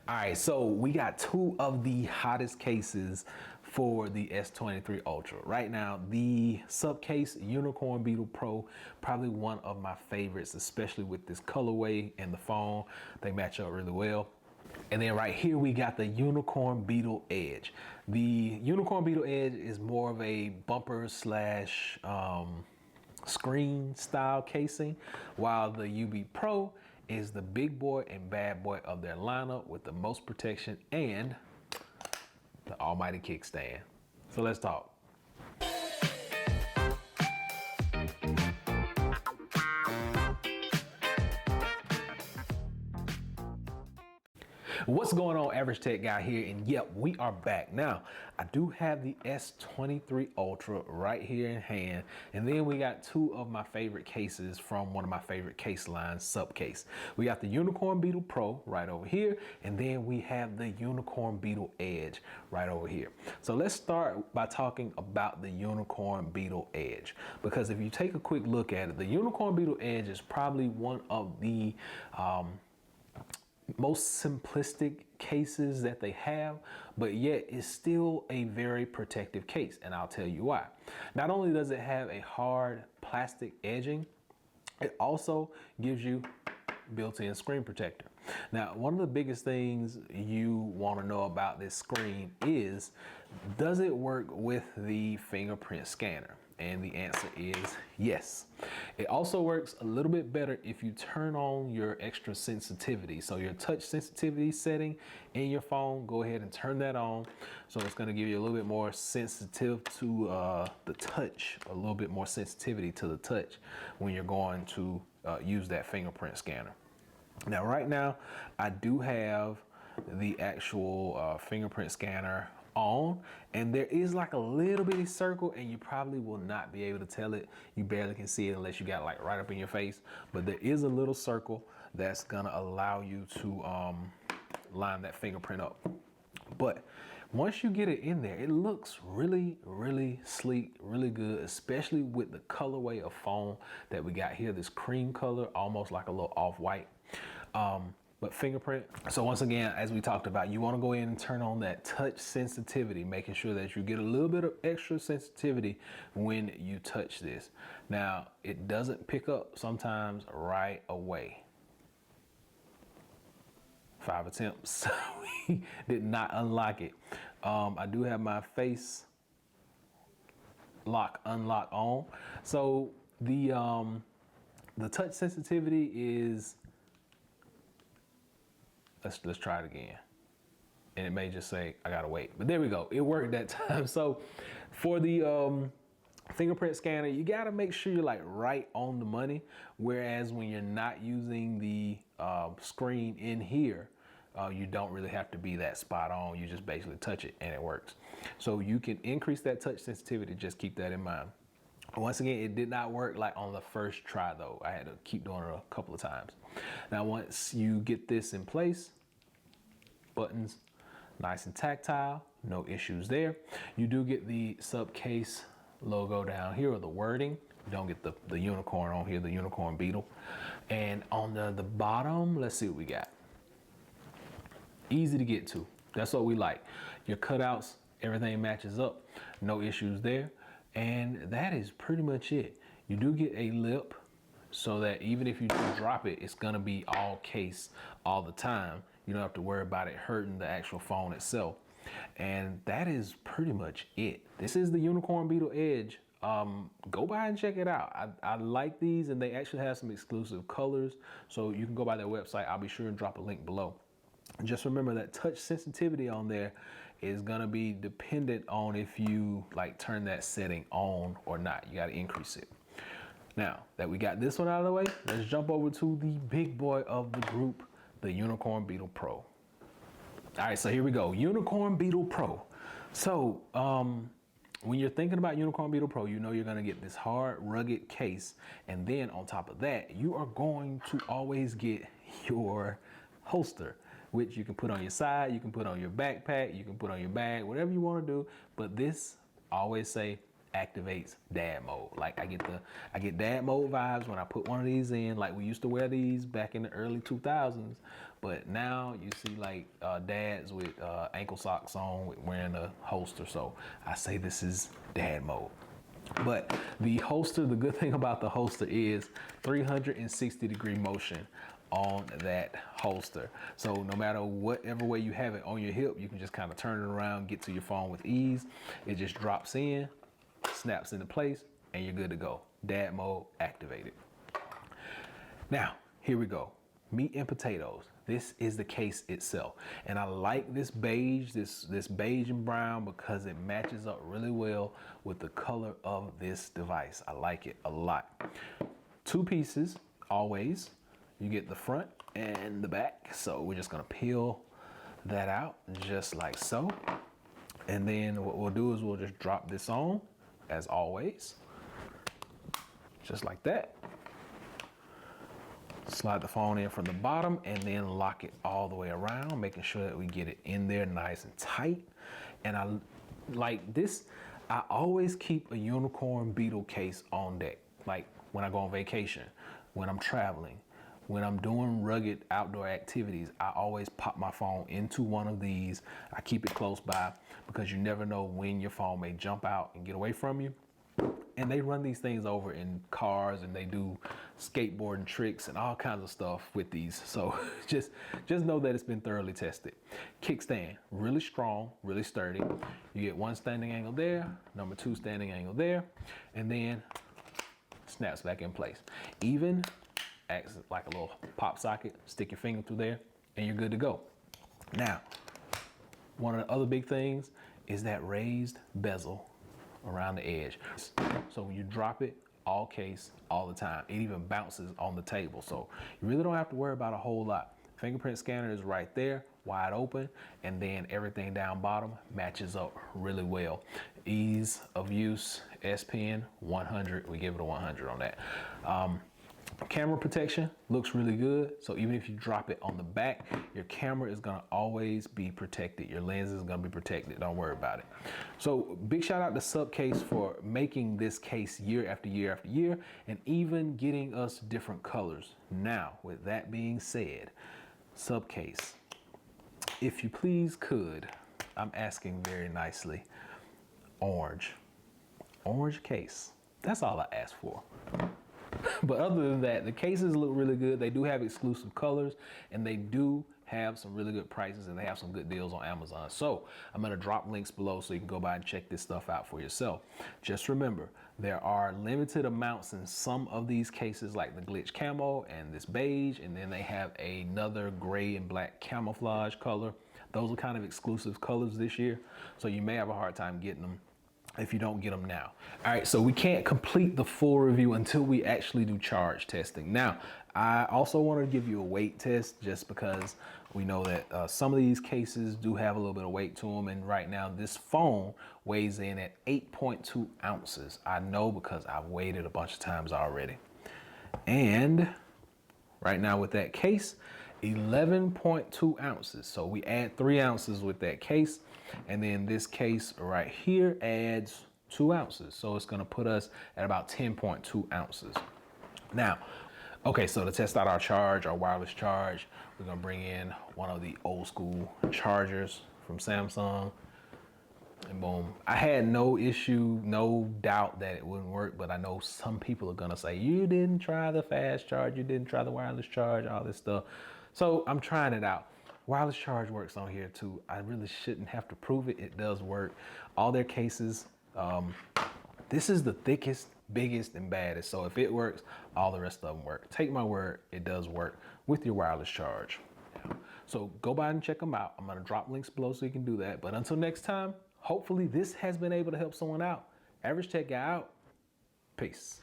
All right, so we got two of the hottest cases for the S23 Ultra. Right now, the Supcase Unicorn Beetle Pro, probably one of my favorites, especially with this colorway and the phone. They match up really well. And then right here, we got the Unicorn Beetle Edge. The Unicorn Beetle Edge is more of a bumper slash screen style casing, while the UB Pro is the big boy and bad boy of their lineup with the most protection and the almighty kickstand. So let's talk. What's going on, Average Tech Guy here, and yep, we are back. Now, I do have the S23 Ultra right here in hand, and then we got two of my favorite cases from one of my favorite case lines, Supcase. We got the Unicorn Beetle Pro right over here, and then we have the Unicorn Beetle Edge right over here. So let's start by talking about the Unicorn Beetle Edge, because if you take a quick look at it, the Unicorn Beetle Edge is probably one of the most simplistic cases that they have, but yet it's still a very protective case, and I'll tell you why. Not only does it have a hard plastic edging, it also gives you built-in screen protector. Now, one of the biggest things you want to know about this screen is, does it work with the fingerprint scanner? And the answer is yes. It also works a little bit better if you turn on your extra sensitivity. So your touch sensitivity setting in your phone, go ahead and turn that on. So it's going to give you a little bit more sensitive to the touch, a little bit more sensitivity to the touch when you're going to use that fingerprint scanner. Now, right now, I do have the actual fingerprint scanner on, and there is like a little bitty circle, and you probably will not be able to tell it. You barely can see it unless you got it like right up in your face, but there is a little circle that's gonna allow you to line that fingerprint up. But once you get it in there, it looks really, really sleek, really good, especially with the colorway of phone that we got here, this cream color, almost like a little off-white. But fingerprint. So once again, as we talked about, you want to go in and turn on that touch sensitivity, making sure that you get a little bit of extra sensitivity when you touch this. Now, it doesn't pick up sometimes right away. 5 attempts, we did not unlock it. I do have my face lock unlock on. So the touch sensitivity is, let's try it again. And it may just say, I gotta wait, but there we go. It worked that time. So for the fingerprint scanner, you gotta make sure you're like right on the money. Whereas when you're not using the screen in here, you don't really have to be that spot on. You just basically touch it and it works. So you can increase that touch sensitivity, just keep that in mind. Once again, it did not work like on the first try though. I had to keep doing it a couple of times. Now, once you get this in place, buttons nice and tactile, no issues there. You do get the Supcase logo down here, or the wording. You don't get the unicorn on here, the Unicorn Beetle. And on the bottom, let's see what we got. Easy to get to. That's what we like. Your cutouts, everything matches up, no issues there. And that is pretty much it. You do get a lip so that even if you do drop it, it's gonna be all case all the time. You don't have to worry about it hurting the actual phone itself. And that is pretty much it. This is the Unicorn Beetle Edge. Go by and check it out. I like these, and they actually have some exclusive colors. So you can go by their website. I'll be sure and drop a link below. Just remember that touch sensitivity on there is gonna be dependent on if you like turn that setting on or not. You gotta increase it. Now that we got this one out of the way, let's jump over to the big boy of the group, the Unicorn Beetle Pro. All right, so here we go, Unicorn Beetle Pro. So when you're thinking about Unicorn Beetle Pro, you know you're gonna get this hard, rugged case. And then on top of that, you are going to always get your holster, which you can put on your side, you can put on your backpack, you can put on your bag, whatever you want to do. But this, I always say, activates dad mode. Like I get dad mode vibes when I put one of these in. Like we used to wear these back in the early 2000s, but now you see like dads with ankle socks on wearing a holster. So I say this is dad mode. But the holster, the good thing about the holster is 360-degree motion on that holster. So no matter whatever way you have it on your hip, you can just kind of turn it around, get to your phone with ease. It just drops in, snaps into place, and you're good to go. Dad mode activated. Now, here we go. Meat and potatoes. This is the case itself. And I like this beige, this beige and brown because it matches up really well with the color of this device. I like it a lot. 2 pieces, always. You get the front and the back. So we're just gonna peel that out just like so. And then what we'll do is we'll just drop this on as always, just like that. Slide the phone in from the bottom and then lock it all the way around, making sure that we get it in there nice and tight. And I like this, I always keep a unicorn Beetle case on deck. Like when I go on vacation, when I'm traveling, when I'm doing rugged outdoor activities, I always pop my phone into one of these. I keep it close by because you never know when your phone may jump out and get away from you. And they run these things over in cars and they do skateboarding tricks and all kinds of stuff with these. So just know that it's been thoroughly tested. Kickstand, really strong, really sturdy. You get 1 standing angle there, number 2 standing angle there, and then snaps back in place. Even acts like a little pop socket, stick your finger through there and you're good to go. Now, one of the other big things is that raised bezel around the edge. So when you drop it, all case, all the time. It even bounces on the table. So you really don't have to worry about a whole lot. Fingerprint scanner is right there, wide open, and then everything down bottom matches up really well. Ease of use, S Pen, 100. We give it a 100 on that. Camera protection looks really good. So even if you drop it on the back, your camera is gonna always be protected. Your lens is gonna be protected. Don't worry about it. So big shout out to Supcase for making this case year after year after year and even getting us different colors. Now, with that being said, Supcase, if you please could, I'm asking very nicely, orange case. That's all I ask for. But other than that, the cases look really good. They do have exclusive colors and they do have some really good prices and they have some good deals on Amazon. So I'm gonna drop links below so you can go by and check this stuff out for yourself. Just remember, there are limited amounts in some of these cases like the glitch camo and this beige, and then they have another gray and black camouflage color. Those are kind of exclusive colors this year. So you may have a hard time getting them if you don't get them now. All right, so we can't complete the full review until we actually do charge testing. Now, I also want to give you a weight test just because we know that some of these cases do have a little bit of weight to them, and right now this phone weighs in at 8.2 ounces. I know because I've weighed it a bunch of times already. And right now with that case, 11.2 ounces. So we add 3 ounces with that case. And then this case right here adds 2 ounces. So it's gonna put us at about 10.2 ounces. Now, okay, so to test out our charge, our wireless charge, we're gonna bring in one of the old school chargers from Samsung. And boom. I had no issue, no doubt that it wouldn't work, but I know some people are gonna say, you didn't try the fast charge, you didn't try the wireless charge, all this stuff. So I'm trying it out. Wireless charge works on here too. I really shouldn't have to prove it. It does work. All their cases, this is the thickest, biggest, and baddest. So if it works, all the rest of them work. Take my word, it does work with your wireless charge. So go by and check them out. I'm gonna drop links below so you can do that. But until next time, hopefully this has been able to help someone out. Average Tech Guy out. Peace.